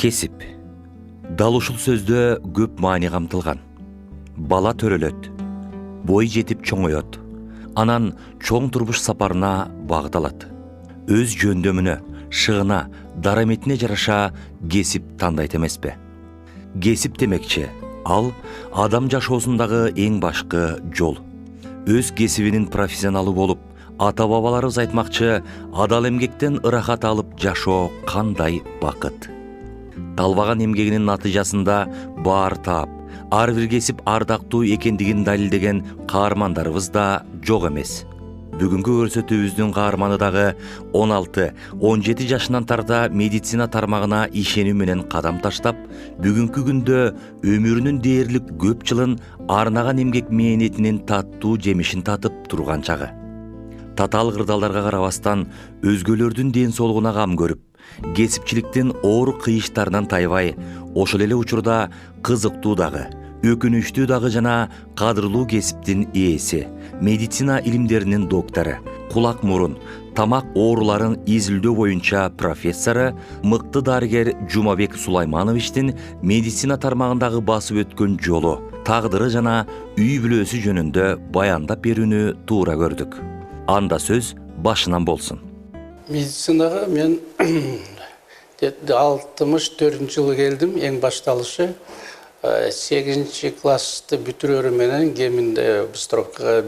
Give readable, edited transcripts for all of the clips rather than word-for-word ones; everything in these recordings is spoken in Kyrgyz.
Кесип. Дал ушул сөздө көп маани камтылган. Бала төрөлөт, бой жетип чоңоет, анан чоң турмуш сапарына багыт алат. Өз жөндөмүнө, шыгына, дараметине жараша кесип тандайт эмеспи? Кесип демекчи, ал адам жашоосундагы эң башкы жол. Өз кесибинин профессионалы болуп, ата-бабаларыбыз айтмакчы, адал эмгектен ырахат алып жашоо кандай бакыт. Талбаган эмгегинин натыйжасында баар таап, ар бир кесип ардактуу экендигин далилдеген каармандарыбыз да жок эмес. Бүгүнкү көрсөтүүбүздүн каарманы дагы 16-17 жашынан тарта медицина тармагына ишенүү менен кадам таштап, бүгүнкү күндө өмүрүнүн дээрлик көп жылын арнаган эмгек мээнетинин таттуу жемишин татып турган чагы. Татаал кырдаалдарга карабастан өзгөлөрдүн ден соолугуна кам көрүп, кесипчиликтин оор кыйыштарынан тайбай, ошол эле учурда кызыктуу дагы, өкүнүчтүү дагы жана кадырлуу кесиптин ээси, медицина илимдеринин доктору, кулак мурун, тамак ооруларын изилдөө боюнча профессору, мыкты дарыгер Жумабек Сулаймановичтин медицина тармагындагы басып өткөн жолу, тагдыры жана үй бүлөсү жөнүндө баяндап берүүнү туура көрдүк. Анда сөз башынан болсун. Медицинага мен 64-жылы келдим, эң башталышы. 8 классты бүтүрөрү менен кеминде Быстровка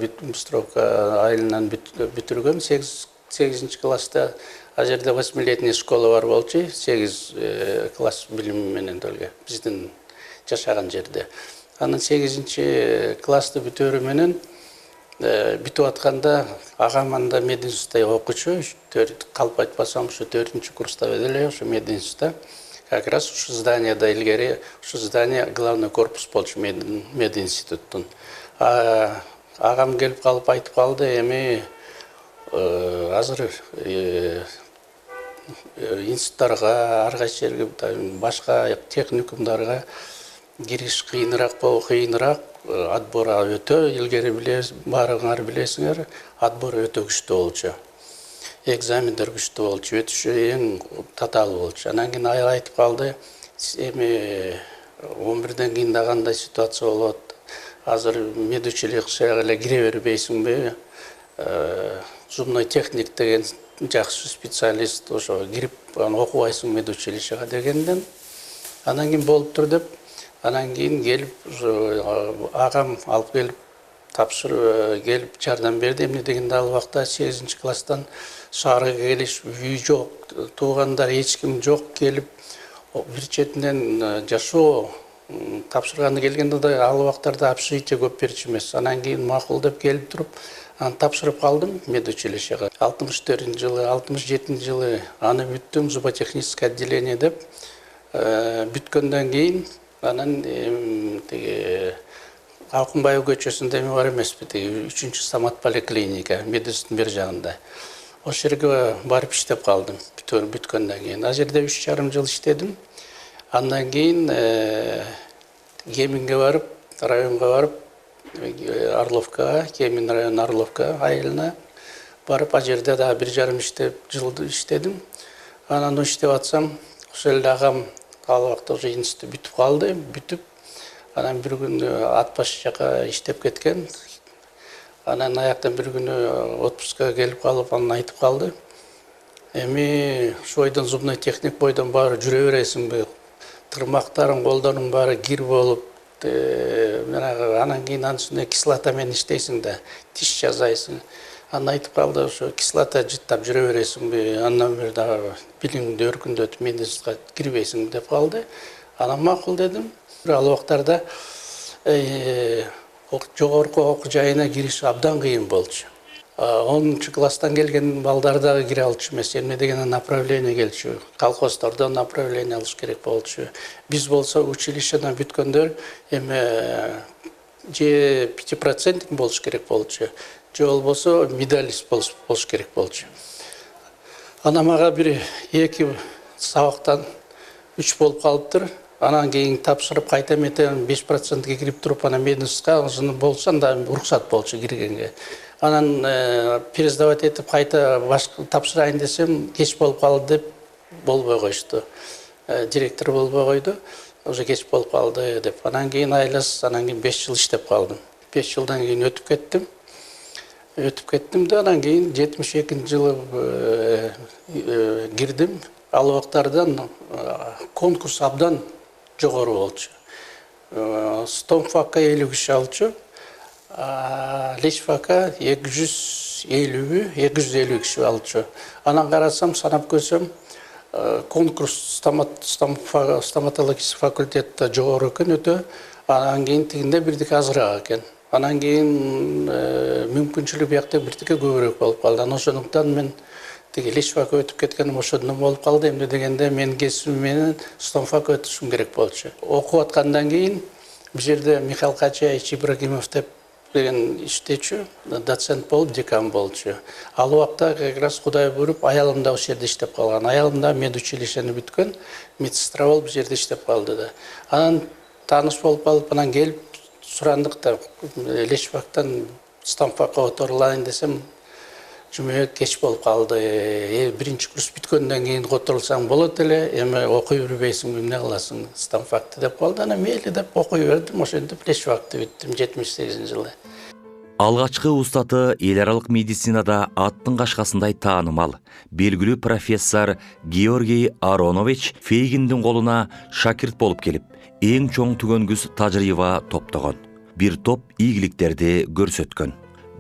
айылынан бүтүргөм. 8 класста ал жерде 8-летний школа бар болчу, 8 класс билими менен делге биздин жашаган жерде. Анан 8 классты бүтүрүү менен бүтүп атканда агам анда мединститутта окучу, калп айтпасам ушу 4-курста эле ушу мединститутта. Как раз ушу зданияда илгери, ушу здание главный корпус болчу мединституттун. Агам келип калып айтып калды, эми азыр институттарга, ар кайсы жерге, башка техникумдарга кириш кыйыныраак, отбор өтө, илгери баарыңар билесиңер, отбор өтө күчтүү болчу. Экзамендер күчтүү болчу, өтүшү эң татаал болчу. Анан кийин айтып калды, эми 11ден кийин да кандай ситуация болот, азыр медучилищеге эле кире бербейсиңби, зубной техник деген жакшы специалист, ошо кирип окубайсың медучилищеге дегенден. Анан кийин болуптур деп, анан кийин келип, агам алып келип, тапшырып келип жардам берди. Эмне дегенде ал убакта 8 класстан шаарга келиш, үй жок, туугандар эч ким жок, келип бир четинен жашоо тапшырганы келгенде да ал убактарда общежитие көп берчү эмес. Анан кийин макул деп келип туруп, аны тапшырып калдым медучилищеге. 64-жылы, 67-жылы аны бүттүм, зуботехническое отделение деп. Бүткөндөн кийин анан тиги Акунбаев көчөсүндө эми бар эмеспи, 3-чү стомат поликлиника, мединституттун бир жагында. Ошол жерге барып иштеп калдым, бүткөндөн кийин. Ал жерде 3,5 жыл иштедим. Андан кийин Кеминге барып, районго барып, Орловкага, Кемин район Орловка айылына барып, ал жерде да 1,5 жыл иштедим. Анан иштеп атсам, ошол эле агам ал убакта уже институт бүтүп калды, анан бир күнү Атбаш жака иштеп кеткен. Анан аяктан бир күнү отпускка келип калып, анан айтып калды. Эми ушу бойдон зубной техник бойдон баары жүрө бересиңби? Тырмактарың, колдоруң баары кир болуп, анан кийин анын үстүнө кислота менен иштейсиң да, тиш жасайсың. Анан айтып калды, ошо кислота жыттап жүрө бересиңби? Андан бери дагы билимиңди өркүндөтүп мединститутка кирбейсиң деп калды. Анан макул дедим. Ал убактарда жогорку окуу жайына кириш абдан кыйын болчу. 10 класстан келген балдар дагы кире алчу эмес. Эмне дегенде направление келчү. Колхоздордон направление алыш керек болчу. Биз болсо училищеден бүткөндөр эми же 5% болуш керек болчу. Же болбосо медалист болуш керек болчу. Анан мага бир 2 сабактан 3 болуп калыптыр. Анан кийин тапшырып кайта метен 5%ге кирип туруп, анан мединститутка болсоң да уруксат болчу киргенге. Анан пересдавать этип кайта башка тапшырайын десем, кеч болуп калды деп болбой коюшту. директор болбой койду. Уже кеч болуп калды деп. Анан кийин айласыз, анан кийин 5 жыл иштеп калдым. 5 жылдан кийин өтүп кеттим да анан кийин 72-жылы кирдим. Ал убактардан конкурс абдан жогору болчу. Стомфакка 50 киши алчу, Лечфакка 250 киши алчу. Анан карасам, санап көрсөм, конкурс стоматология факультетте жогору экен өтө. Анан кийин тигинде бирдике азыраак экен. Анан кийин мүмкүнчүлүк биякта бирдике көбүрөөк болуп калды. Анан ошондуктан мен тиги Лечфакка өтүп кеткеним ошондон болуп калды. Эмне дегенде мен кесибим менен стомфакка өтүшүм керек болчу. Окуп аткандан кийин бул жерде Михаил Качаевич Ибрагимов деген иштечү, доцент болуп, декан болчу. Ал убакта как раз Кудай буйруп, аялым да ошол жерде иштеп калган. Аялым да медучилищени бүткөн, медсестра болуп бул жерде иштеп калды да. Анан тааныш болуп калып, анан келип сурандык да Лечфактан стомфакка которулайын десем, жумө кеч болуп калды. Биринчи курс бүткөндөн кийин которулсаң болот эле, эми окуй бербейсиңби, эмне кыласың стомфакты деп калды. Анан мейли деп окуй бердим, ошентип Лечфакты бүттүм 78-жылы. Алгачкы устаты эл аралык медицинада аттын кашкасындай таанымал, белгилүү профессор Георгий Аронович Фейгиндин колуна шакирт болуп келип, эң чоң түгөнгүс тажрыйба топтогон. Бир топ ийгиликтерди көрсөткөн.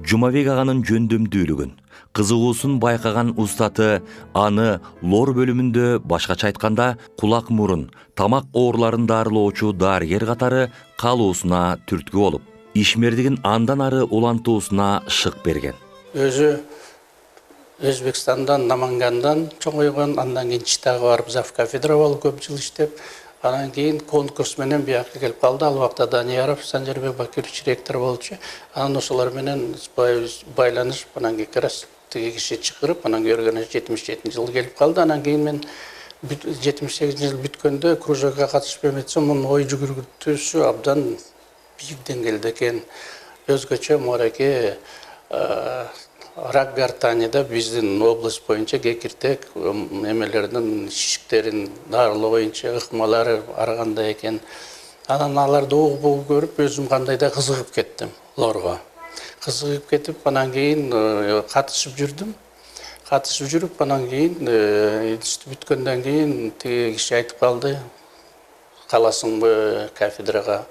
Жумабек аганын жөндөмдүүлүгүн, кызыгуусун байкаган устаты аны лор бөлүмүндө, башкача айтканда, кулак мурун, тамак ооруларын дарылоочу дарыгер катары калуусуна түрткү болуп, ишмердигин андан ары улантуусуна шык берген. Өзү Өзбекстандан, Намангандан чоңойгон, андан кийин Читага барып зав кафедра болуп көп жыл иштеп, анан кийин конкурс менен биякка келип калды. Ал убакта Данияров Санжарбек Бакирович ректор болчу. Анан ошолор менен байланышып, анан как раз тиги киши чакырып, анан көргөнү 77-жылы келип калды. Анан кийин мен 78-жыл бүткөндө кружокко катышып эметсем, мунун ой жүгүртүүсү абдан бийик деңгээлде экен. Өзгөчө мореке рак гортанida биздин область боюнча кекиртек эмелердин шишиктерин дарылоо боюнча ыкмалары ар кандай экен. Анан аларды угуп көрүп, өзүм кандайда кызыгып кеттим лорго. Кызыгып кетип, анан кийин катышып жүрүп, анан кийин бүткөндөн кийин тиги киши айтып калды, каласыңбы кафедрага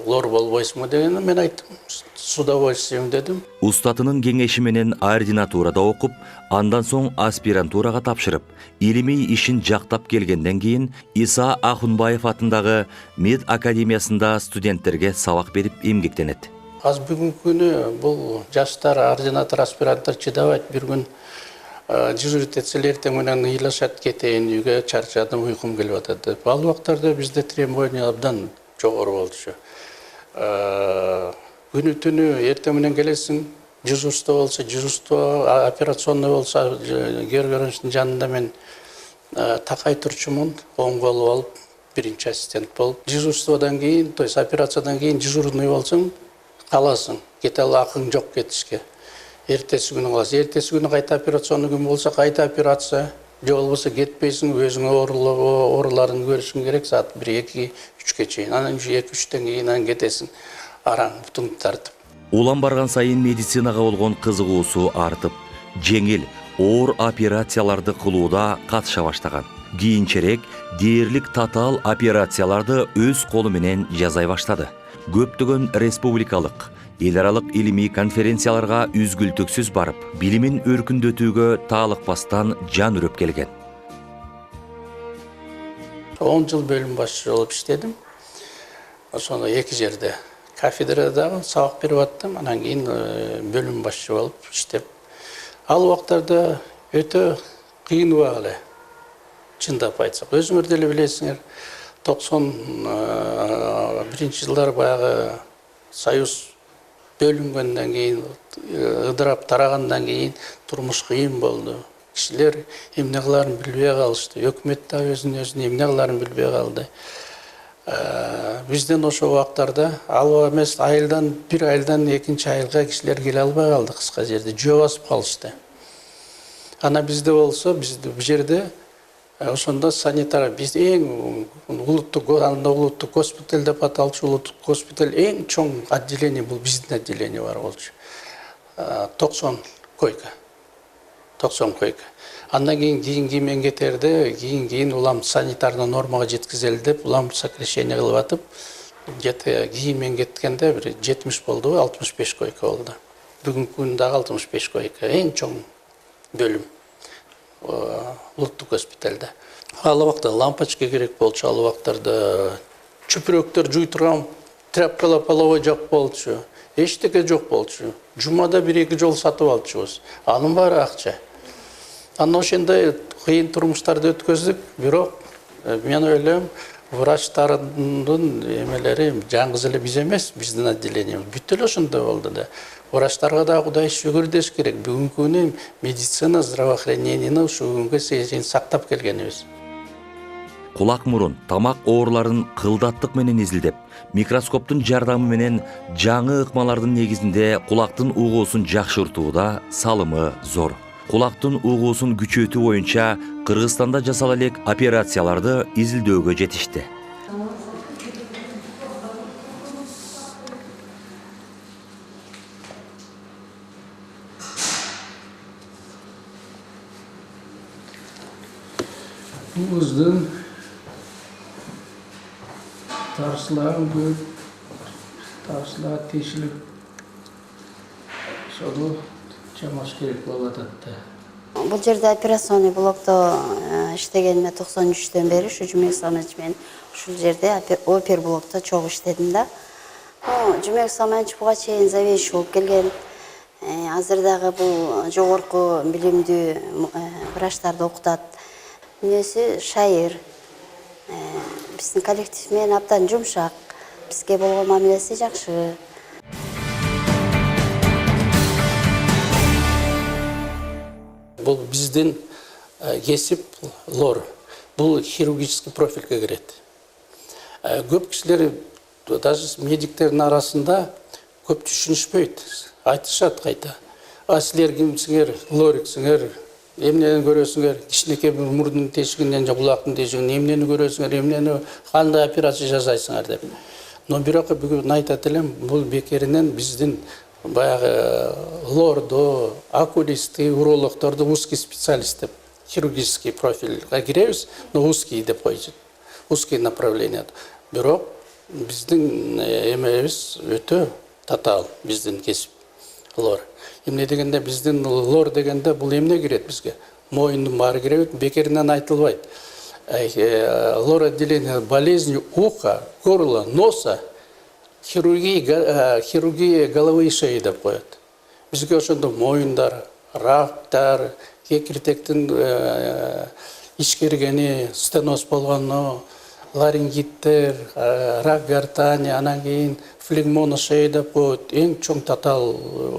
лор болбойсуңбу дегенде мен айттым, с удовольствием дедим. Устатынын кеңеши менен ординатурада окуп, андан соң аспирантурага тапшырып, илимий ишин жактап келгенден кийин Иса Ахунбаев атындагы мед академиясында студенттерге сабак берип эмгектенет. Аз бүгүнкү күнү бул жаштар, ординатор, аспиранттар чыдабайт. Бир күн дежурить этселер, эртең менен ыйлашат, кетейин үйгө, чарчадым, уйкум келип атат деп. Ал убактарда бизде требование абдан жогору болчу. Күнү түнү эртең менен келесиң, дежурство болсо, дежурство, операционный болсо, көргөнүчтүн жанында мен такай турчумун, оң колу болуп, биринчи ассистент болуп. Дежурстводан кийин, то есть операциядан кийин дежурный болсоң, каласың, кете акың жок кетишке. Эртеси күнү каласың. Эртеси күнү кайта операционный күн болсо, кайта операция. Же болбосо кетпейсиң, өзүңө ооруларын көрүшүң керек саат 1-2-3 чейин. Анан 2-3тен кийин анан кетесиң. Араң бутуңду тартып. Улам барган сайын медицинага болгон кызыгуусу артып, жеңил, оор операцияларды кылууда катыша баштаган. Кийинчерээк дээрлик татаал операцияларды өз колу менен жасай баштады. Көптөгөн республикалык, эл аралык илимий конференцияларга үзгүлтүксүз барып, билимин өркүндөтүүгө таалыкпастан жан үрөп келген. 10 жыл бөлүм башчы болуп иштедим. Ошондо эки жерде кафедрада сабак берип аттым, анан кийин бөлүм башчы болуп иштеп. Ал убактарда өтө кыйын убак эле. Чындап айтсак, өзүңөр деле билесиңер, 91-жылдар баягы Союз бөлүнгөндөн кийин, ыдырап тарагандан кийин турмуш кыйын болду. Кишилер эмне кыларын билбей калышты. Өкмөт да өзүнүн эмне кыларын билбей калды. Бизден ошо убактарда ал эмес бир айылдан экинчи айылга кишилер келе албай калды, кыска жерде жөө басып калышты. Ана бизде болсо, бул жерде Ошондо санитар биз эң улуттук госпиталь деп аталчу улуттук госпиталь эң чоң отделение бул биздин отделение бар болчу. 90 койка. 90 койка. Андан кийин мен кетерде, кийин улам санитарный нормага жеткизели деп улам сокращение кылып атып, где-то кийин мен кеткенде бир 70 болду, 65 койка болду. Бүгүнкү күндө дагы 65 койка, эң чоң бөлүм улуттук госпиталда. Ал убакта лампочка керек болчу, ал убактарда чүпүрөктөр жуй турган тряпкалар половой жок болчу, эчтеке жок болчу. Жумада 1-2 жол сатып алчубуз. Анын баары акча. Анан ошондой кыйын турмуштарды өткөздүк, бирок мен ойлойм, врачтардын эмелери жаңгыз эле биз эмес, биздин отделениябыз бүт эле ошондой болду да. Врачтарга да Кудай шүгүр деш керек. Бүгүнкү күнү медицина, здравоохранениени ушу күнгө чейин сактап келгенибиз. Кулак мурун, тамак ооруларын кылдаттык менен изилдеп, микроскоптун жардамы менен жаңы ыкмалардын негизинде кулактын угуусун жакшыртууда салымы зор. Кулактын угуусун күчөтүү боюнча Кыргызстанда жасала элек операцияларды изилдөөгө жетишти. Уыздың тарсылағы көп, тарсылағы тешіліп, соны чамаш керек болады. Бұл жерде операционный блокто иштегениме 93-төн бери, ушу Жумек Саманович мен ушул жерде опер блокто чогуу иштедим да. Жумек Саманович буга чейин заведующий болуп келген. Азыр дагы бул жогорку билимдүү врачтарды окутат. Мүнөзү шайыр. Биздин коллектив менен абдан жумшак. Бизге болгон мамилеси жакшы. Бул биздин кесип лор. Бул хирургический профилге кирет. Көп кишилер, даже медиктердин арасында көп түшүнүшпөйт. Айтышат кайта. Силер кимсиңер, лориксиңер, эмнени көрөсүңөр, кичинекей бир мурдун тешигинен же кулактын тешигинен эмнени көрөсүңөр, эмнени кандай операция жасайсыңар деп. Но бирок бүгүн айтат элем, бул бекеринен биздин баягы лордо, окулистти, урологторду узкий специалист деп, хирургический профилге киребиз, но узкий деп койчу. Узкий направление. Бирок биздин эмебиз өтө татаал, биздин кесип лор. Эмне дегенде биздин лор дегенде бул эмне кирет бизге? Моюндун баары кирет, бекеринен айтылбайт. Лор отделение болезни уха, горла, носа, хирургия головы и шеи деп коет. Бизге ошондо моюндар, рактар, кекиртектин ишкергени, стеноз болгону, ларингиттер, рак гортани, анан кийин флегмона шеи деп коет. Эң чоң татаал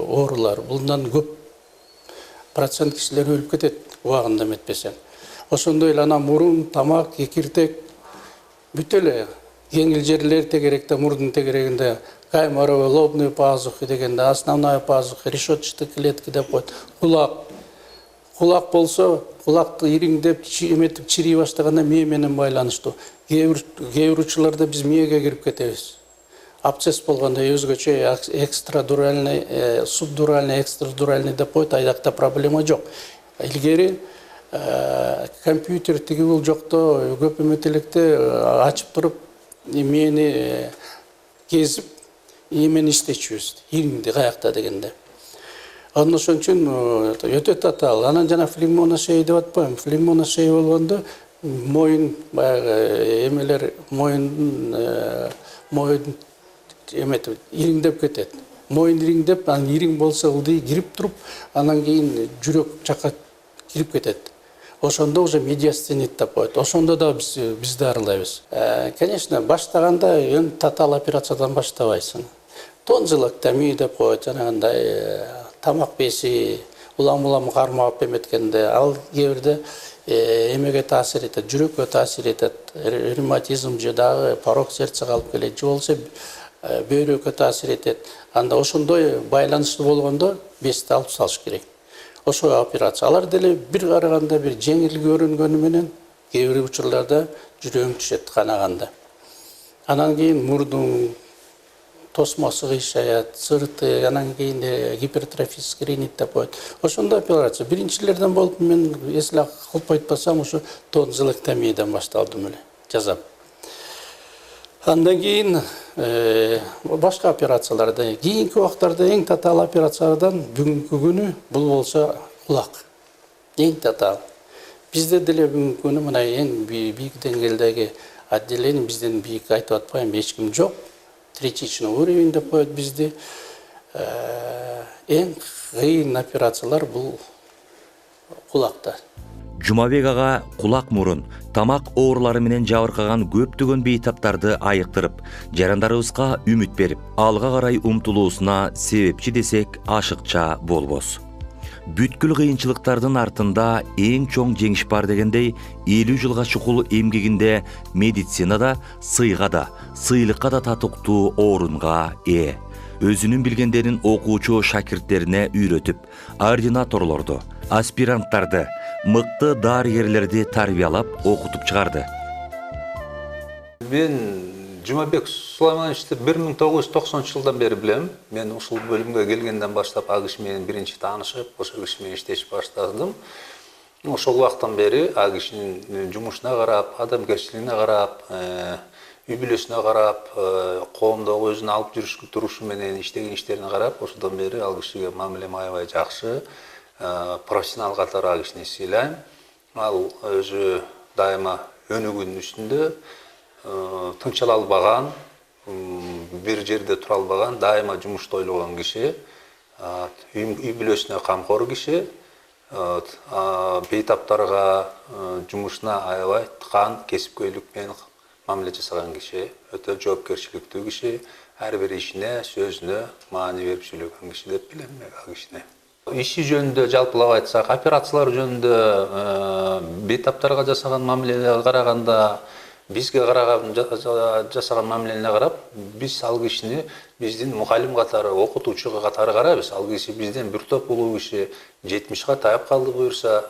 оорулар. Булдан көп процент кишилер өлүп кетет, убагында эметпесең. Ошондой эле анан мурун, тамак, кекиртек бүт эле жеңил жерлер тегеректе, мурдун тегерегинде каймаровый лобный пазухи дегенде, основная пазуха, решетчатый клетки деп коет. Кулак болсо, кулакты ириңдеп, эметип чирий баштаганда мээ менен байланыштуу. Кээ бир учурларда биз мээге кирип кетебиз. Абсцесс болгондо өзгөчө экстрадуральный, субдуральный, экстрадуральный деп коет, айдакта проблема жок. Илгери компьютер тиги бул жокто көп эметелекте ачып туруп мээни кезип эмени иштечүбүз, ириңди каякта дегенде. Андан ошон үчүн өтө татаал. Анан жана флегмона шеи деп атпайм. Флегмона шеи болгондо моюн баягы эмелер моюндун эметип ириңдеп кетет. Моюн ириңдеп, анан ириң болсо ылдый кирип туруп, анан кийин жүрөк жакка кирип кетет. Ошондо уже медиастенит деп коет. Ошондо да биз дарылайбыз. Конечно, баштаганда татаал операциядан баштабайсың. Тонзиллэктомия деп коет, жанагындай тамак беси, улам кармап эметкенде, ал кээ бирде эмеге таасир этет, жүрөккө таасир этет, ревматизм же дагы порок сердцеге алып келет, же болсо бөйрөккө таасир этет. Анда ошондой байланыштуу болгондо бести алып салыш керек. Ошо операция. Алар деле бир караганда бир жеңил көрүнгөнү менен кээ бир учурларда жүрөгүң түшөт канаганда. Анан кийин мурдуң тосмосу кыйшаят, сырты, анан кийин гипертрофический ринит деп коет. Ошондой операция. Биринчилерден болуп мен эсле кылып айтпасам, ушу тонзилэктомиядан башталдым эле, жазам. Андан кийин башка операцияларда, кийинки убактарда эң татаал операциялардан бүгүнкү күнү бул болсо кулак. Эң татаал. Бизде деле бүгүнкү күнү мына эң бийик деңгээлдеги отделение бизден бийик айтып атпайм, эч ким жок. Третичный уровень деп коет бизди. Эң кыйын операциялар бул кулакта. Жумабек ага кулак мурун, тамак оорулары менен жабыркаган көптөгөн бейтаптарды айыктырып, жарандарыбызга үмүт берип, алга карай умтулуусуна себепчи десек ашыкча болбос. Бүткүл кыйынчылыктардын артында эң чоң жеңиш бар дегендей, 50 жылга чукул эмгегинде медицинада сыйга да, сыйлыкка да татыктуу орунга ээ. Өзүнүн билгендерин окуучу шакирттерине үйрөтүп, ординаторлорду, аспиранттарды, мыкты дарыгерлерди тарбиялап окутуп чыгарды. Мен Жумабек Сулаймановичти 1990-жылдан бери билем. Мен ушул бөлүмгө келгенден баштап ак киши менен биринчи таанышып, ошол киши менен иштешип баштадым. Ошол убактан бери ак кишинин жумушуна карап, адамгерчилигине карап, үй бүлөсүнө карап, коомдогу өзүн алып жүрүш турушу менен иштеген иштерине карап, ошондон бери ал кишиге мамилем аябай жакшы, профессионал катары ак кишини сыйлайм. Ал өзү дайыма өнүгүүнүн үстүндө тынчала албаган, бир жерде тура албаган, дайыма жумушты ойлогон киши, үй бүлөсүнө камкор киши, бейтаптарга жумушуна аябай тыкан, кесипкөйлүк менен мамиле жасаган киши, өтө жоопкерчиликтүү киши, ар бир ишине, сөзүнө маани берип сүйлөгөн киши деп билем ак кишини. Иши жөнүндө жалпылап айтсак, операциялар жөнүндө бейтаптарга жасаган мамилеге караганда, бизге караган жасаган мамилене карап, биз ал кишини биздин мугалим катары, окутуучу катары карайбыз. Ал киши бизден бир топ улуу киши 70га таяп калды буюрса,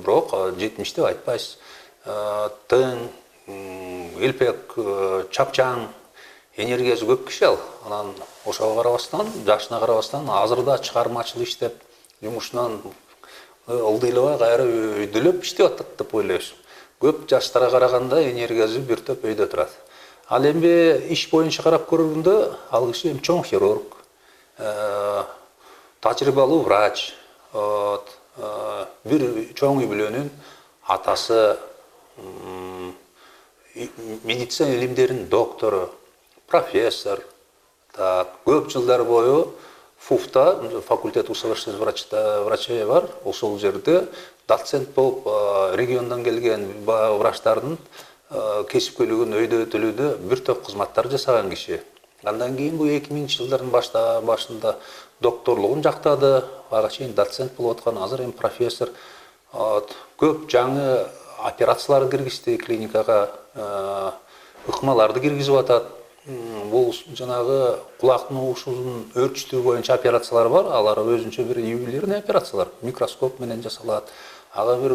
бирок 70 деп айтпайбыз. Тың, элпек, чапчаң, энергиясы көп киши ал. Анан ошого карабастан, жашына карабастан, азырда чыгармачыл иштеп, жумушунан ылдыйлабай кайра өйдөлөп иштеп атат деп ойлойбуз. Көп жаштарга караганда энергиясы бир топ өйдө турат. Ал эми иш боюнча карап көргөндө ал киши чоң хирург, тажрыйбалуу врач, бир чоң үй бүлөнүн атасы, медицина илимдеринин доктору, профессор, көп жылдар бою ФУФта, факультет усовершенствования врачей бар, ошол жерде доцент болуп региондон келген врачтардын кесипкөйлүгүн өйдө бир топ кызматтар жасаган киши. Андан кийин бул 2000-жылдардын башында докторлугун жактады, ага чейин доцент болуп аткан, азыр эми профессор. Көп жаңы операциялар киргизди клиникага, ыкмаларды киргизип атат. Бул жанагы кулактын уушунун өрчүтүү боюнча операциялар бар, алар өзүнчө бир ювелирный операциялар, микроскоп менен жасалат. Ага бир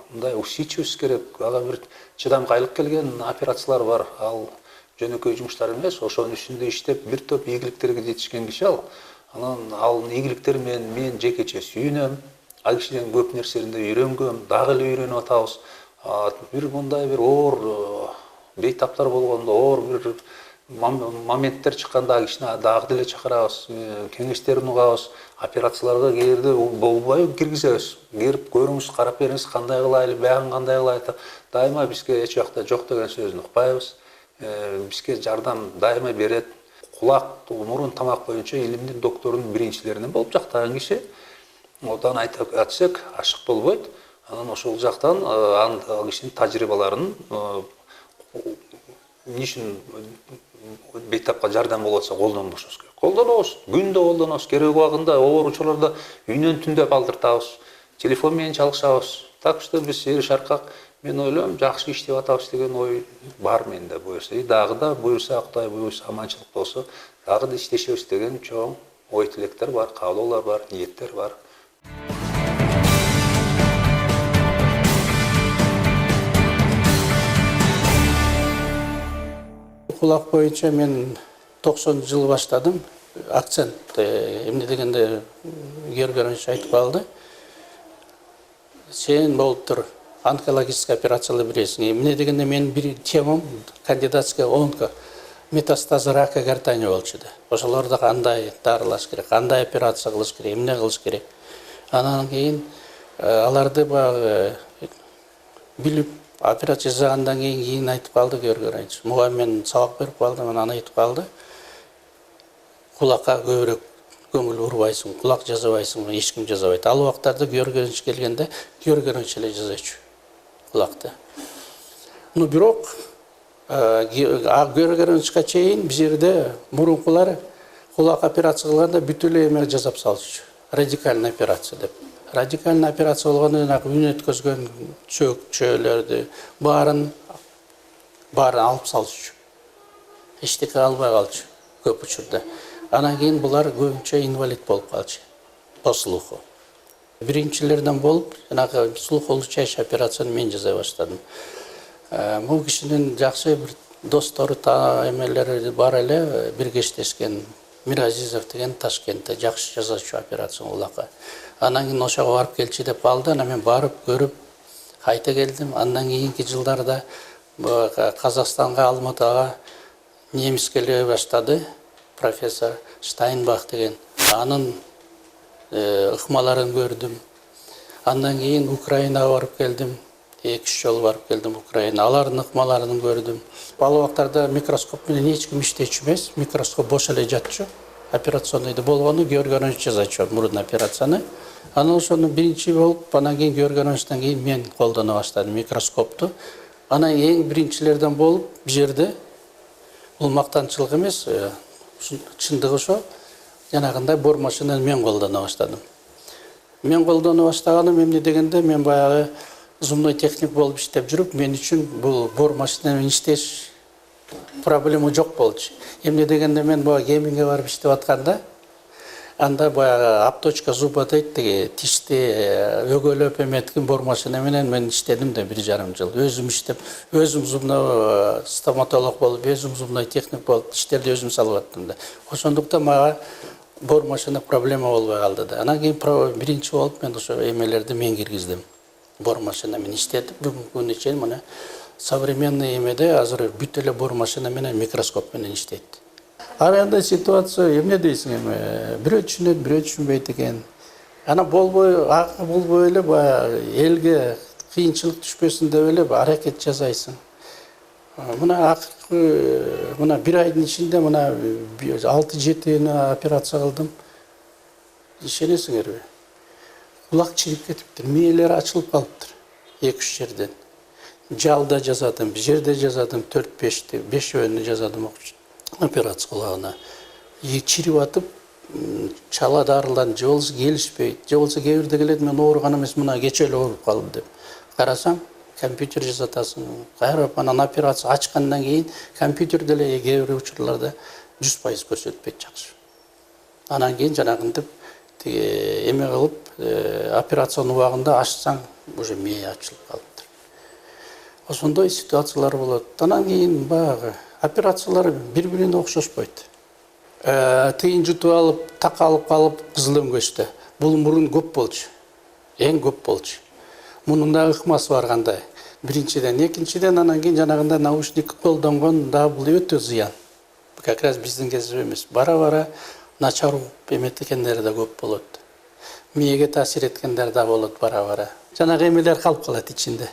мындай усидчивость керек, ага бир чыдамкайлык келген операциялар бар. Ал жөнөкөй жумуштар эмес, ошонун үстүндө иштеп бир топ ийгиликтерге жетишкен киши ал. Анан ал ийгиликтер менен мен жекече сүйүнөм. Ал кишиден көп нерсени үйрөнгөм, дагы эле үйрөнүп атабыз. Бир мындай бир оор бейтаптар болгондо, оор бир моменттер чыкканда ал кишини дагы деле чакырабыз, кеңештерин угабыз, операцияларга кээрде болбой киргизебиз. Кирип көрүңүз, карап бериңиз, кандай кылайлы, баягын кандай кылайлы. Дайыма бизге эч жакта жок деген сөзүн укпайбыз. Бизге жардам дайыма берет. Кулак, мурун, тамак боюнча илимдин докторунун биринчилеринен болуп жактаган киши. Одан айтып атсак, ашык болбойт. Анан ошол жактан ал кишинин тажрыйбаларын нишин бейтапка жардам болуп атса колдонбошубуз керек. Колдонобуз, күндө колдонобуз, керек убагында оор учурларда үйнөн түндөп алдыртабыз, телефон менен чалышабыз. Так что биз эр шаркак, мен ойлойм, жакшы иштеп атабыз деген ой бар менде буюрса. Дагы да буюрса, Кудай буюрса, аманчылык болсо, дагы да иштешебиз деген чоң ой тилектер бар, каалоолор бар, ниеттер бар. кулак боюнча мен 90 жылы баштадым. Акцент эмне дегенде Георгий айтып калды. Сен болуп тур онкологический операциялар билесиң. Эмне дегенде мен бир темам кандидатская онко метастазы рака гортани болчу да. Ошолорду кандай дарылаш керек, кандай операция кылыш керек, эмне кылыш керек. Анан кийин аларды баягы билип операция жасагандан кийин айтып калды Георгий. Муга мен сабак берип калдым, анан айтып калды. Кулакка көбүрөөк көңүл урбайсың, кулак жазабайсың, эч ким жазабайт. Ал убактарда Георгий келгенде Георгий эле жазачу кулакты. Ну бирок Георгийга чейин бир жерде мурункулар кулак операция кылганда бүтүлөй эме жасап салчу. Радикальный операция деп. Радикальный операция болгондо үн өткөзгөн чөкчөлөрдү баарын алып салчу. Эчтеке албай калчу көп учурда. Анан кийин булар көбүнчө инвалид болуп калчу. По слуху. Биринчилерден болуп, жанагы слух улучшающий операцияны мен жасай баштадым. Бул кишинин жакшы бир достору эмелери бар эле, биргештешкен Миразизов деген Ташкентте жакшы жасачу операцияны кулакка. Анан кийин ошого барып келчи деп калды. Анан мен барып көрүп кайта келдим. Андан кийинки жылдарда Казакстанга, Алматыга немис келе баштады. Профессор Штайнбах деген. Анын ыкмаларын көрдүм. Андан кийин Украинага барып келдим. 2-3 жолу барып келдим Украина. Алардын ыкмаларын көрдүм. Ал убактарда микроскоп менен эч ким иштечү эмес. Микроскоп бош эле жатчу. Операционныйда болгону Георгий жасачу мурун операцияны. Анан ошону биринчи болуп, анан кийин Георгийдан кийин мен колдоно баштадым микроскопту. Анан эң биринчилерден болуп, бул жерде бул мактанчылык эмес, чындыгы ошо. Жанагындай бор машинаны мен колдоно баштадым. Мен колдоно баштаганым эмне дегенде, мен баягы зумной техник болуп иштеп жүрүп, мен үчүн бул бор машина менен иштеш проблема жок болчу. Эмне дегенде мен баягы Геминге барып иштеп атканда, анда баягы апточка зуба дейт, теги тишти өгөлөп эметкен бор машина менен мен иштедим да 1,5 жыл. Өзүм иштеп, өзүм зубной стоматолог болуп, өзүм зубной техник болуп, тиштерди өзүм салып аттым да. Ошондуктан мага бор машина проблема болбой калды да. Анан кийин биринчи болуп мен ошо эмелерди мен киргиздим. Бор машина менен иштетип, бүгүнкү күнүнө чейин мына современный эмеде азыр бүт эле бор машина менен микроскоп менен иштейт. Ар андай ситуация эмне дейсиң эми? Бирөө түшүнөт, бирөө түшүнбөйт экен. Ана болбой эле баягы элге кыйынчылык түшпөсүн деп эле аракет жасайсың. Мына акыркы мына 1 айдын ичинде мына 6-7 операция кылдым. Ишенесиңерби? Кулак чирип кетиптир, мээлери ачылып калыптыр 2-3 жерден. Жалда жасадым, бир жерде жасадым, 4-5 жөнү жасадым операция кулагына. Чирип атып, чала дарылан же болсо келишпейт, же болсо кээ бирде келет, мен ооруган эмес, мына кече эле ооруп калдым деп. Карасаң, компьютер жасатасың. Кайрап анан операция ачкандан кийин компьютерде эле кээ бир учурларда 100% көрсөтпөйт жакшы. Анан кийин жанагынтип эме кылып, операциянын убагында ачсаң, уже мээ ачылып калыптыр. Ошондой ситуациялар болот. Анан кийин баягы операциялар бири-бирине окшошпойт. Тыйын жутуп алып, такалып калып, кызыл өңгөчтө. Бул мурун көп болчу. Эң көп болчу. Мунун да ыкмасы бар кандай. Биринчиден, экинчиден анан кийин жанагында наушник колдонгон да бул өтө зыян. Как раз биздин кесип эмес. Бара-бара начар эметкендер да көп болот. Мээге таасир эткендер да болот бара-бара. Жанагы эмелер калып калат ичинде.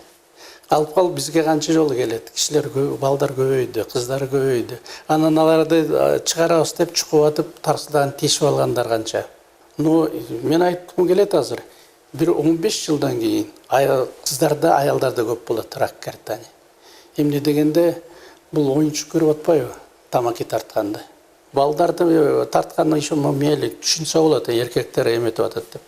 Калып калып бизге канча жолу келет. Кишилер балдар көбөйдү, кыздар көбөйдү. Анан аларды чыгарабыз деп чукуп атып, тарсыдан тешип алгандар канча. Ну, мен айткым келет азыр. Бир 15 жылдан кийин кыздарда, аялдарда көп болот рак гортани. Эмне дегенде бул оюнчук көрүп атпайбы? Тамаки тартканды. Балдарды тартканы ишо мейли түшүнсө болот, эркектер эметип атат деп.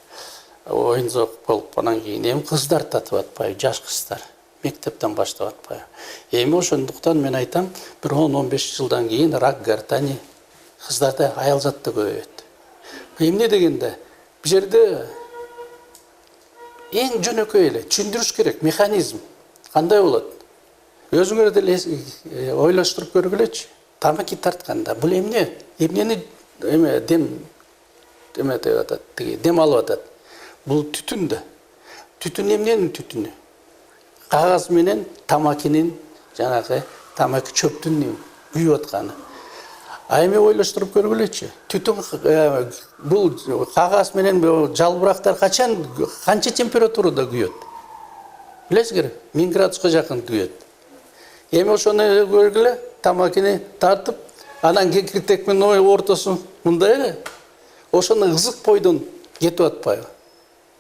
Оюнзок болуп анан кийин эми кыздар татып атпайбы, жаш кыздар. Мектептен баштап атпайбы. Эми ошондуктан мен айтам, бир 10-15 жылдан кийин рак гортани кыздарда, аял затта көбөйөт. Эмне дегенде, бул жерде эң жөнөкөй эле түшүндүрүш керек механизм кандай болот. Өзүңөр деле ойлоштуруп көргүлөчү. тамаки тартканда бул эмнени дем алып атат. Бул түтүн да. Түтүн эмненин түтүнү? Кагаз менен тамакинин жанагы тамаки чөптүн күйүп атканы. А эми ойлоштуруп көргүлөчү. Түтүн бул кагаз менен жалбырактар канча температурада күйөт? Билесиңер, 1000 градуска жакын күйөт. Эми ошону көргүлө, тамакини тартып, анан кекиртек менен ортосун мындай эле. Ошону ызык бойдон кетип атпайбы?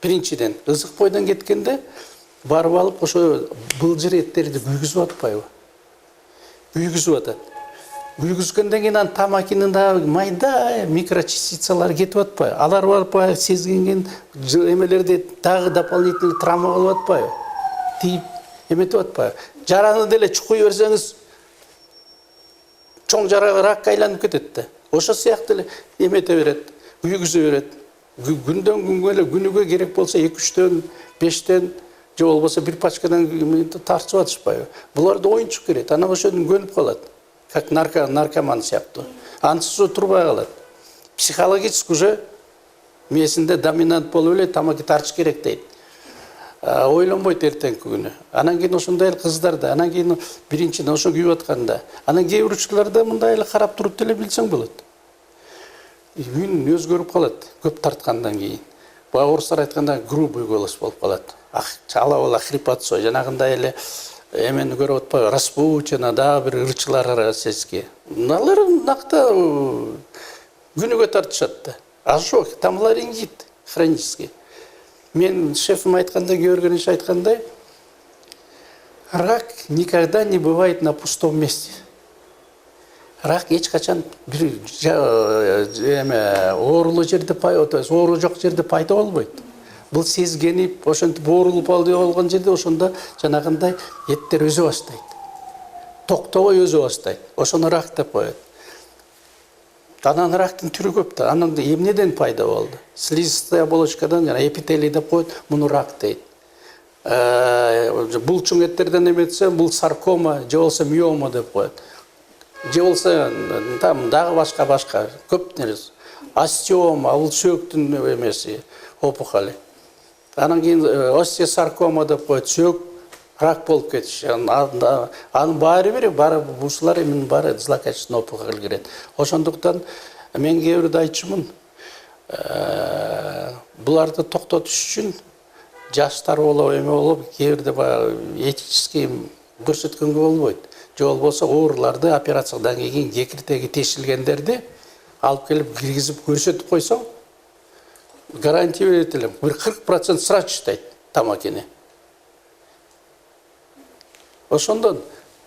Биринчиден, ызык бойдон кеткенде барып алып ошо былжыр эттерди күйгүзүп атпайбы? Күйгүзүп атат. Күйгүзгөндөн кийин анан тамакинин дагы майда микрочастицалары кетип атпайбы? Алар барып сезгенген эмелерди дагы дополнительный травма кылып атпайбы? Тип эметип атпайбы? Жараны деле чукуй берсеңиз чоң жара ракка айланып кетет да. Ошо сыяктуу эле эмете берет, күйгүзө берет. Күндөн күнгө эле күнүгө керек болсо 2-3төн, 5тен же болбосо бир пачкадан тартып атышпайбы? Буларды оюнчук керет, анан ошодон көнүп калат. Как наркоман сыяктуу. Ансыз турбай калат. Психологически уже мээсинде доминант болуп эле тамаки тартыш керек дейт. Ойлонбойт эртеңки күнү. Анан кийин ошондой эле кыздар да, анан кийин биринчиден ошо күйүп атканда, анан кээ бир учурларда мындай эле карап туруп деле билсең болот. Үн өзгөрүп калат көп тарткандан кийин. Орустар айтканда грубый голос болуп калат. Чала хрипотцой, жанагындай эле эмени көрүп атпайбы? Распутина, дагы бир ырчылар сески. Алар накта күнүгө тартышат да. Ожог, там ларингит хронический. Мен шефим айтканда, Георгиевич айткандай, рак никогда не бывает на пустом месте. Рак эч качан бир оорулуу жерде оору жок жерде пайда болбойт. Бул сезгенип, ошентип оорулуп алган жерде ошондо жанагындай эттер өзө баштайт. Токтобой өзө баштайт. Ошону рак деп коет. Анан рактын түрү көп да. Анан эмнеден пайда болду? Слизистая оболочкадан, жана эпителий деп коет, муну рак дейт. Булчуң эттерден эметсе, бул саркома, же болсо миома деп коет. Же болсо там дагы башка көп нерсе. Остеома, бул сөөктүн эмеси, опухоли. Анан кийин остеосаркома деп коет, сөөк рак болуп кетиш. Анын баары ушулар эмнин баары злокачественный опухоль кирет. Ошондуктан мен кээ бирде айтчумун, буларды токтотуш үчүн жаштар болуп, эме болуп, кээ бирде этический көрсөткөнгө болбойт. Же болбосо ооруларды операциядан кийин кекиртеги тешилгендерди алып келип киргизип көрсөтүп койсоң, гарантия берет элем, бир 40% сразу чыдайт тамакини. Ошондон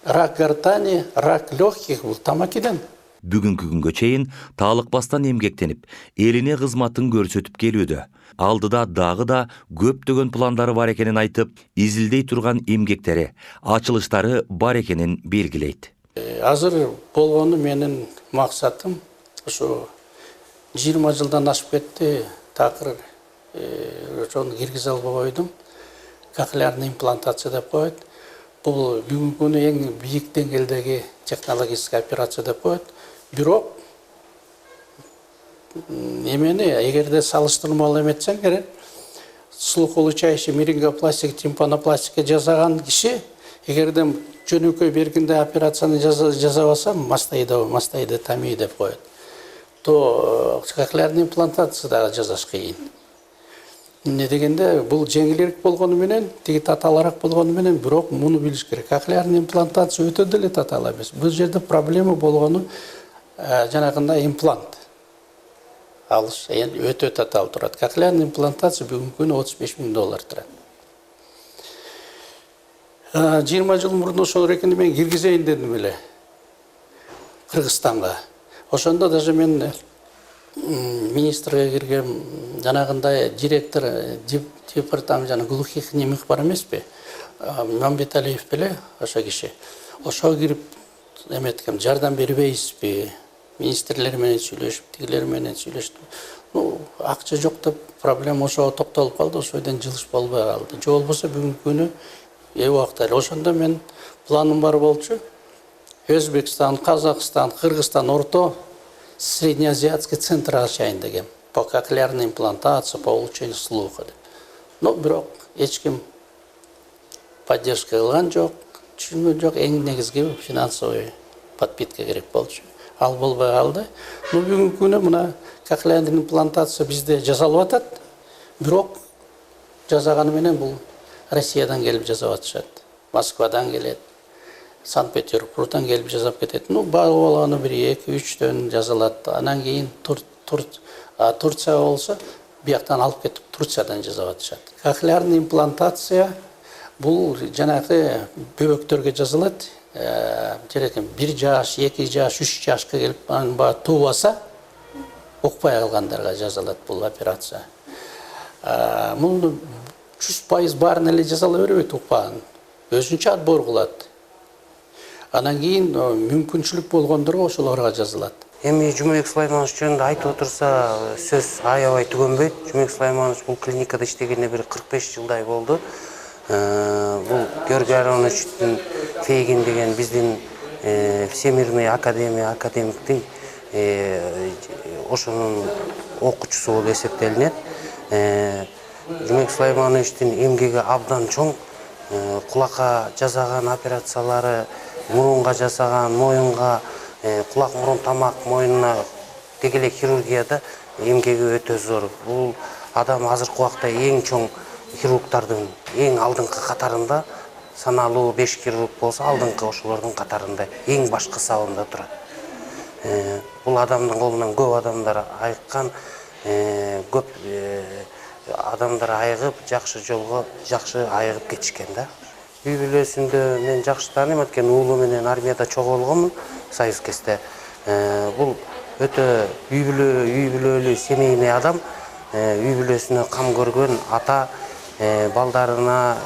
рак гортани, рак легких бул тамакиден. Бүгүнкү күнгө чейин таалыкпастан эмгектенип, элине кызматын көрсөтүп келүүдө. Алдыда дагы да көптөгөн пландары бар экенин айтып, изилдей турган эмгектери, ачылыштары бар экенин белгилейт. Азыр болгону менин максатым ошо 20 жылдан ашып кетти, такыр ошону киргизе албай койдум. Кохлеарный имплантация деп коет. Бул бүгүнкү күнү эң бийик деңгээлдеги технологический операция деп коет. Бирок эмени эгерде салыштырмалуу эметсең керек, слухоулучающий менингопластика, тимпанопластика жасаган киши эгерде жөнөкөй бергенде операцияны жасабаса, мастаидотомия деп коет. То кохлеарный имплантация дагы жасаш кыйын. Эмне дегенде бул жеңилирээк болгону менен, тиги татаалыраак болгону менен, бирок муну билиш керек. Кохлеарный имплантация өтө деле татаал эмес. Бул жерде проблема болгону жанагындай имплант. Алыш өтө татаал турат. Кохлеарный имплантация бүгүнкү күнү $35,000 турат. 20 жыл мурун ошол экени мен киргизейин дедим эле Кыргызстанга. Ошондо даже мен министрге киргем, жанагындай директор департамент жана глухих немих бар эмеспи? Мамбеталиев беле ошо киши. Ошо кирип эметкем, жардам бербейсизби? Министрлер менен сүйлөшүп, тигилер менен сүйлөштүм. Акча жок деп проблема ошого токтолуп калды, ошойдон жылыш болбой калды. Же болбосо бүгүнкү күнү убакта ошондо мен планым бар болчу. Өзбекстан, Казахстан, Кыргызстан, орто среднеазиатский центр ашайын деген. По кохлеарной имплантации, по улучшению слуха. Но бирок ешким поддержка кылган жок, түшүнгөн жок. Эң негизги финансовый подпитка керек болчу. Ал болбой калды. Но бүгүнкү күнү мына кохлеарный имплантация бизде жасалып атат. Бирок жасаганы менен бул Россиядан келип жасап атышат. Москвадан келет. Санкт-Петербургдан келип жасап кетет. Ну, бааланы 1-2-3 жасалат. Анан кийин Турция болсо, бияктан алып кетип Турциядан жасап атышат. Кохлеарный имплантация бул жанагы бөбөктөргө жасалат. Жерекем 1 жаш, 2 жаш, 3 жашка келип анын баары туубаса, укпай калгандарга жасалат бул операция. Муну 100% баарын эле жасала бербейт укпаган. Өзүнчө отбор кылат. Анан кийин мүмкүнчүлүк болгондорго ошолорго жазылат. Эми Жумабек Сулайманович жөнүндө айтып отурса, сөз аябай түгөнбөйт. Жумабек Сулайманович бул клиникада иштегенине бир 45 жылдай болду. Бул Георгий Ароновичтин Фейгин деген биздин Всемирный академиктин ошонун окуучусу болуп эсептелинет. Жумабек Сулаймановичтин эмгеги абдан чоң. Кулакка жасаган операциялары, мурунга жасаган, моюнга, кулак, мурун, тамак, моюнуна дегеле хирургияда эмгеги өтө зор. Бул адам азыркы убакта эң чоң хирургдардын эң алдыңкы катарында, саналуу 5 хирург болсо, алдыңкы ошолордун катарында эң башкы сабында турат. Бул адамдын колунан көп адамдар айыккан, көп адамдар айыгып, жакшы жолго жакшы айыгып кетишкен да. Үй бүлөсүндө мен жакшы тааныйм, анткени уулу менен армияда чогуу болгонмун, союз кезде. Бул өтө үй бүлөлүү семейный адам, үй бүлөсүнө кам көргөн ата, балдарына,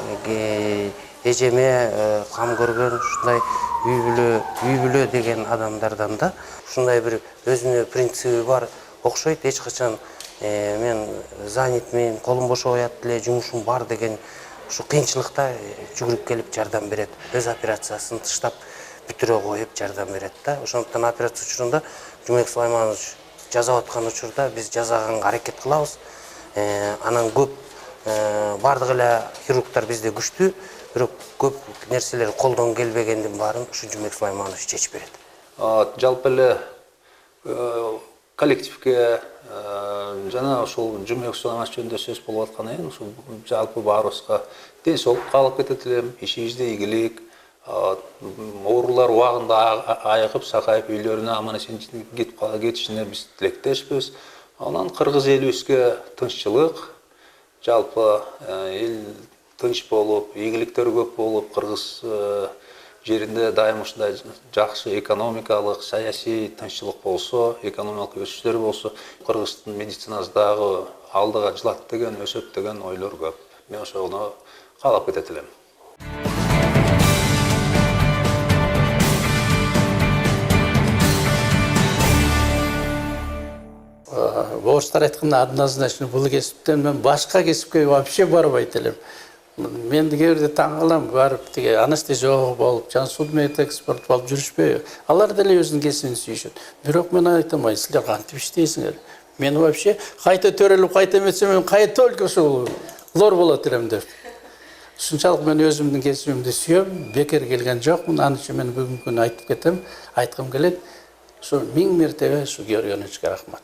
эжеме кам көргөн ушундай үй бүлө деген адамдардан да. Ушундай бир өзүнө принциби бар окшойт. Эч качан мен занятмин, колум бошо коет эле, жумушум бар деген ушу кыйынчылыкта жүгүрүп келип жардам берет. Өз операциясын тыштап бүтүрө коюп жардам берет да. Ошондуктан операция учурунда Жумабек Сулайманович жасап аткан учурда биз жасаганга аракет кылабыз. Анан көп бардык эле хирургдар бизде күчтүү, бирок көп нерселер колдон келбегендин баарын ушу Жумабек Сулайманович чечип берет. Жалпы эле коллективге жана ошол Жумабек Сулайманович жөнүндө сөз болуп аткандан кийин жалпы баарыбызга ден соолук каалап кетет элем, ишибизде ийгилик, оорулар убагында айыгып, сакайып үйлөрүнө аман эсен кетишине биз тилектешпиз. Анан кыргыз элибизге тынччылык, жалпы эл тынч болуп, ийгиликтер көп болуп, кыргыз жеринде дайым ушундай жакшы экономикалык, саясий тынччылык болсо, экономикалык өсүштөр болсо, Кыргыздын медицинасы дагы алдыга жылат деген, өсөт деген ойлор көп. Мен ошону каалап кетет элем. Орустар айтканда однозначно бул кесиптен мен башка кесипке вообще барбайт элем. Мен кээ бирде таң калам, барып тиге анестезиолог болуп, жана судмедэксперт болуп жүрүшпөйбү. Алар деле өзүнүн кесибин сүйүшөт. Бирок мен айтам, силер кантип иштейсиңер? Мен вообще кайта төрөлүп, кайта эметсем, мен кайта только ушул лор болот элем деп. Ушунчалык мен өзүмдүн кесибимди сүйөм, бекер келген жокмун. Анын үчүн мен бүгүнкү күнү айтып кетем, айткым келет. Ушу 1000 мертебе ушу Георгий Ионовичке рахмат.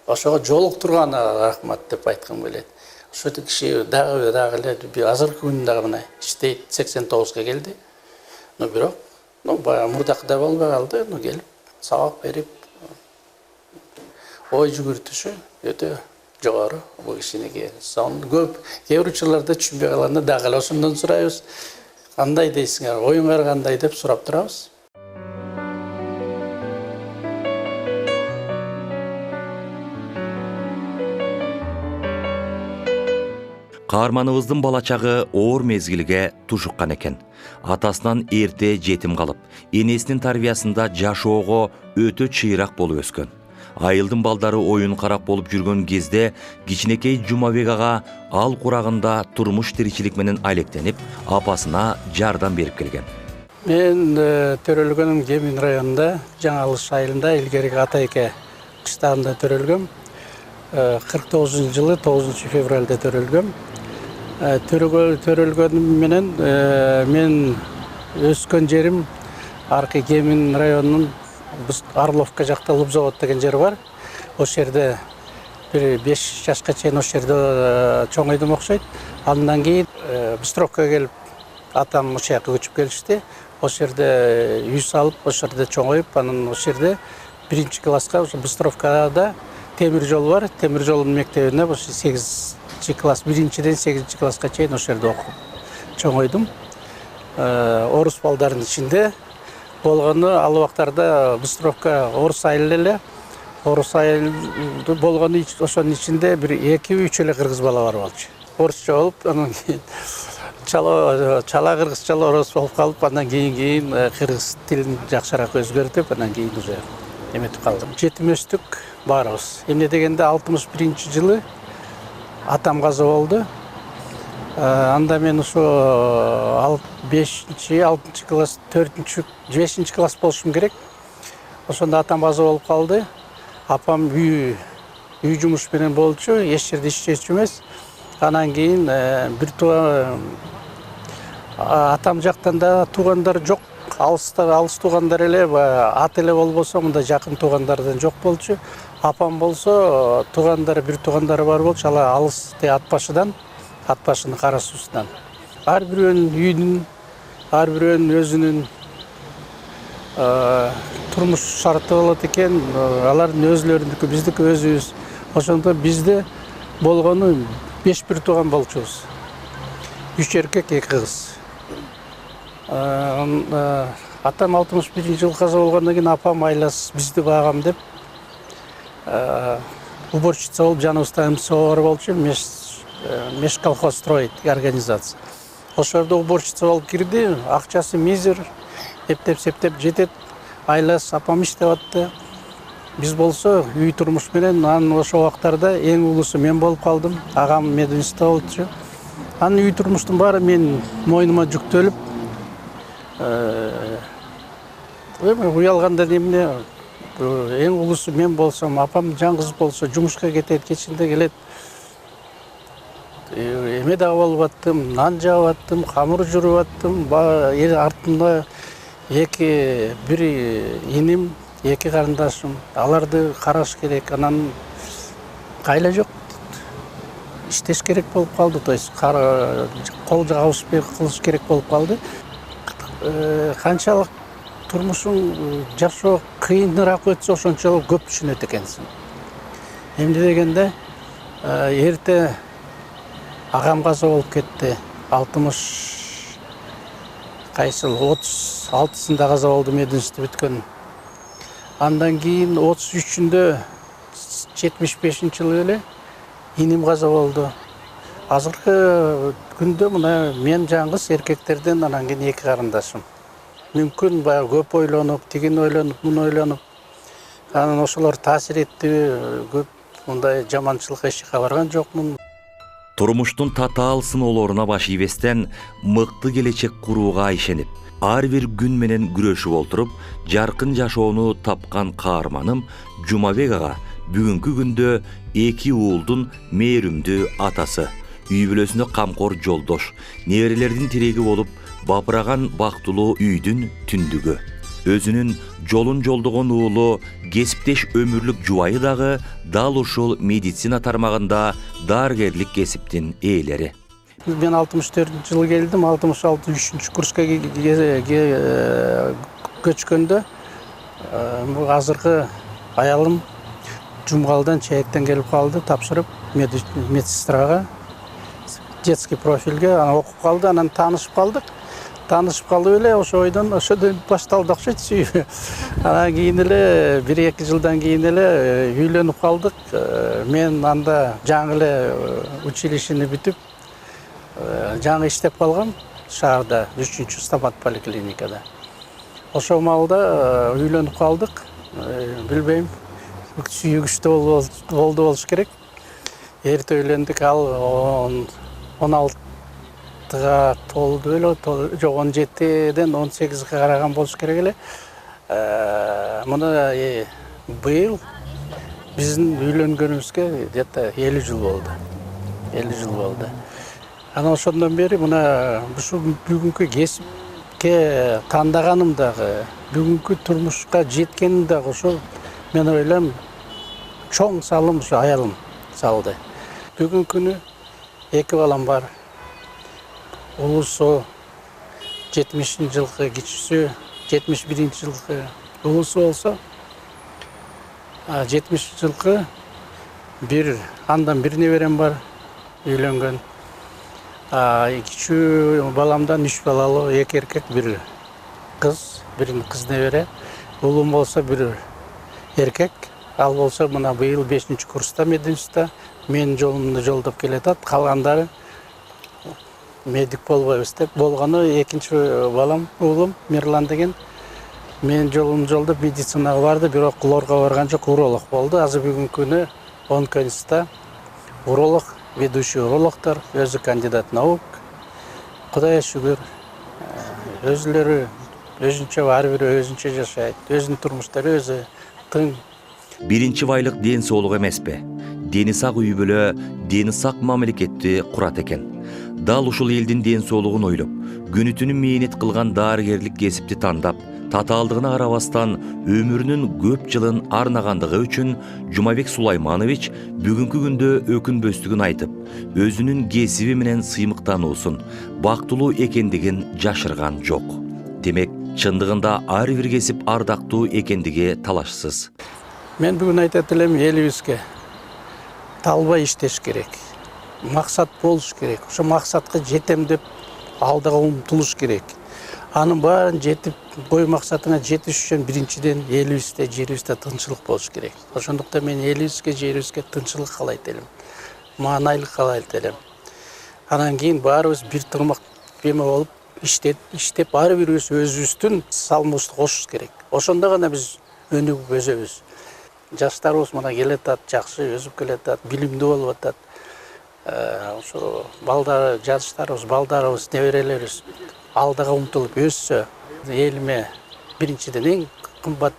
Ошого жолуктурганга рахмат деп айткым келет. Ошо киши дагы эле азыркы күндө дагы мына иштейт, 89га келди. Но бирок, баягы мурдакыдай болбой калды, келип сабак берип, ой жүгүртүшү өтө жогору бул кишиники. Сонун көп кээ бир учурларда түшүнбөй калганда дагы эле ошондон сурайбыз. Кандай дейсиңер, оюңар кандай деп сурап турабыз. Каарманыбыздын балачагы оор мезгилге тушуккан экен. Атасынан эрте жетим калып, энесинин тарбиясында жашоого өтө чыйрак болуп өскөн. Айылдын балдары оюн карап болуп жүргөн кезде кичинекей Жумабек ага ал курагында турмуш тиричилик менен алектенип, апасына жардам берип келген. Мен төрөлгөнүм Кемин районунда, Жаңы Алыш айылында, илгерки Атайке кыштагында төрөлгөм. 49-жылы 9 февралда төрөлгөм. Төрөлгөнүм менен мен өскөн жерим аркы Кемин районунун Орловка жакта Лубзавод деген жер бар. Ошол жерде бир 5 жашка чейин ошол жерде чоңойдум окшойт. Андан кийин Быстровкага келип атам ошол жака көчүп келишти. Ошол жерде үй салып, ошол жерде чоңоюп, анан ошол жерде 1 класска ошо Быстровкада темир жол бар. Темир жолдун мектебине ошо 8 класс, 1-ден 8 класска чейин ошол жерде окуп чоңойдум. Орус балдардын ичинде болгону ал убактарда Быстровка орус айыл эле. Орус айыл болгону ошонун ичинде бир 2-3 эле кыргыз бала бар болчу. Орусча болуп, анан кийин чала кыргызча орус болуп калып, андан кийин кыргыз тилин жакшыраак өзгөртүп, анан кийин уже эметип калдым. Жетим өстүк баарыбыз. Эмне дегенде 61-жылы атам каза болду. Анда мен ошо 5-6 класс, 4-5 класс болушум керек. Ошондо атам каза болуп калды. Апам үй жумуш менен болчу, эч жерде иштечү эмес. Анан кийин бир атам жактан да туугандар жок. Алыс туугандар эле, ат эле болбосо, мындай жакын туугандардан жок болчу. Апам болсо бир туугандары бар болчу, ала алыс ат башынын кара суусунан. Ар бирөөнүн үйүнүн, ар бирөөнүн өзүнүн турмуш шарты болот экен. Алардын өзлөрүнүкү, биздики өзүбүз. Ошондо бизде болгону 5 бир тууган болчубуз. 3 эркек, 2 кыз. Атам 61-жылы каза болгондон кийин апам айлас бизди багам деп уборщица болуп жаныбызда МСО бар болчу, Межколхоз строить организация. Ошол жерде уборщица болуп кирди, акчасы мизер, эптеп-септеп жетет. Айлас апам иштеп атты. Биз болсо үй турмуш менен, анан ошол убактарда эң улуусу мен болуп калдым. Агам мединститутта болчу. Анын үй турмуштун баары мен мойнума жүктөлүп, уялганда эмне эң улуусу мен болсом, апам жалгыз болсо жумушка кетет, кечинде келет. Эме да болуп аттым, нан жаап аттым, камыр жууруп аттым. Артымда бир иним, 2 карындашым. Аларды караш керек, анан кайла жок. Иштеш керек болуп калды, то есть кол жабышпай кылыш керек болуп калды. Канчалык турмушуң жашоо кыйыныраак өтсө, ошончолук көп түшүнөт экенсиң. Эмне дегенде эрте агам каза болуп кетти. 36-сында каза болду, мединститут бүткөн. Андан кийин 33-үндө 75-жылы эле иним каза болду. Азыркы күндө мына мен жалгыз эркектерден, анан кийин 2 карындашым. Мүмкүн баягы көп ойлонуп, тигин ойлонуп, муну ойлонуп, анан ошолор таасир этти, көп мындай жаманчылыкка эч жака барган жокмун. Турмуштун татаал сыноолоруна баш ийбестен мыкты келечек курууга ишенип, ар бир күн менен күрөшүп олтуруп, жаркын жашоону тапкан каарманым Жумабек ага бүгүнкү күндө 2 уулдун мээрүмдүү атасы, үй бүлөсүнө камкор жолдош, неберелердин тиреги болуп, бапыраган бактылуу үйдүн түндүгү. Өзүнүн жолун жолдогон уулу, кесиптеш өмүрлүк жубайы дагы дал ушул медицина тармагында дарыгерлик кесиптин ээлери. Мен 64-жылы келдим, 66-3 курска көчкөндө азыркы аялым Жумгалдан Чаектен келип калды, тапшырып медсестрага, детский профилге окуп калды, анан таанышып калдык эле, ошодон башталды окшойт сүйүү. Анан кийин эле 1-2 жылдан кийин эле үйлөнүп калдык. Мен анда жаңы эле училищени бүтүп, жаңы иштеп калгам шаарда, 3-чү стомат поликлиникада. Ошол маалда үйлөнүп калдык. Билбейм, сүйүү күчтүү болду болуш керек. Эрте үйлөндүк, ал 16-га толду эле, жок 17-ден 18-ге караган болуш керек эле. Мына быйыл биздин үйлөнгөнүбүзгө где-то 50 жыл болду. 50 жыл болду. Анан ошондон бери мына ушул бүгүнкү кесипке тандаганым дагы, бүгүнкү турмушка жеткеним дагы ошол мен ойлойм чоң салым ушу аялым салды. Бүгүнкү күнү 2 балам бар. Улусу 70-жылкы кичүүсү, 71-жылкы улусу болсо, 70-жылкы андан бир неберем бар, үйлөнгөн. Кичүү баламдан 3 балалуу, 2 эркек, 1 кыз, 1 кыз небере. Улум болсо 1 эркек. Ал болсо мына быйыл 5-курста мединститутта менин жолумду жолдоп келатат. Калгандары медик болбойбуз деп болгону, экинчи балам, уулум Мирлан деген менин жолумду жолдоп медицинага барды, бирок лорго барган жок, уролог болду. Азыр бүгүнкү күнү онкоинститутта уролог, ведущий урологдор, өзү кандидат наук. Кудайга шүгүр, өзүлөрү өзүнчө, ар бири өзүнчө жашайт, өзүнүн турмуштары өзү тың. Биринчи байлык ден соолук эмеспи? Дени сак үй бүлө дени сак мамлекетти курат экен. Дал ушул элдин ден соолугун ойлоп, күнү түнү мээнет кылган дарыгерлик кесипти тандап, татаалдыгына карабастан өмүрүнүн көп жылын арнагандыгы үчүн Жумабек Сулайманович бүгүнкү күндө өкүнбөстүгүн айтып, өзүнүн кесиби менен сыймыктануусун, бактылуу экендигин жашырган жок. Демек, чындыгында ар бир кесип ардактуу экендиги талашсыз. Мен бүгүн айтат элем, элибизге талбай иштеш керек. Максат болуш керек. Ошо максатка жетем деп алдыга умтулуш керек. Анын баарын жетип, бой максатына жетиш үчүн биринчиден элибизде, жерибизде тынчылык болуш керек. Ошондуктан мен элибизге, жерибизге тынчылык каалайт элем. Маанайлык каалайт элем. Анан кийин баарыбыз бир тырмак эме болуп иштеп, ар бирибиз өзүбүздүн салымыбызды кошуш керек. Ошондо гана биз өнүгүп өсөбүз. Жаштарыбыз мына келатат, жакшы өсүп келатат, билимдүү болуп атат. Ошо жаштарыбыз, балдарыбыз, неберелерибиз алдыга умтулуп өссө, элиме биринчиден эң кымбат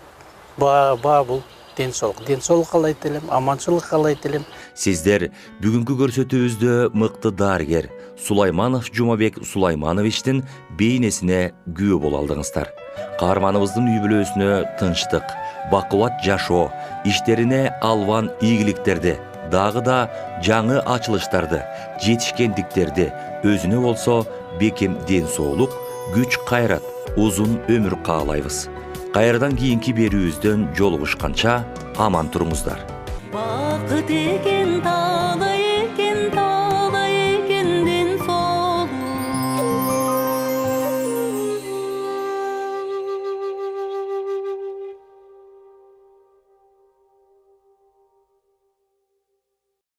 баа бул ден соолук. Ден соолук каалайт элем, аманчылык каалайт элем. Сиздер бүгүнкү көрсөтүүбүздө мыкты дарыгер Сулайманов Жумабек Сулаймановичтин бейнесине күбө боло алдыңыздар. Каарманыбыздын үй бүлөсүнө тынчтык, бакубат жашоо, иштерине албан ийгиликтерди, дагы да жаңы ачылыштарды, жетишкендиктерди, өзүнө болсо бекем ден соолук, күч кайрат, узун өмүр каалайбыз. Кайрадан кийинки берүүбүздөн жолугушканча аман туруңуздар. Бакыт экен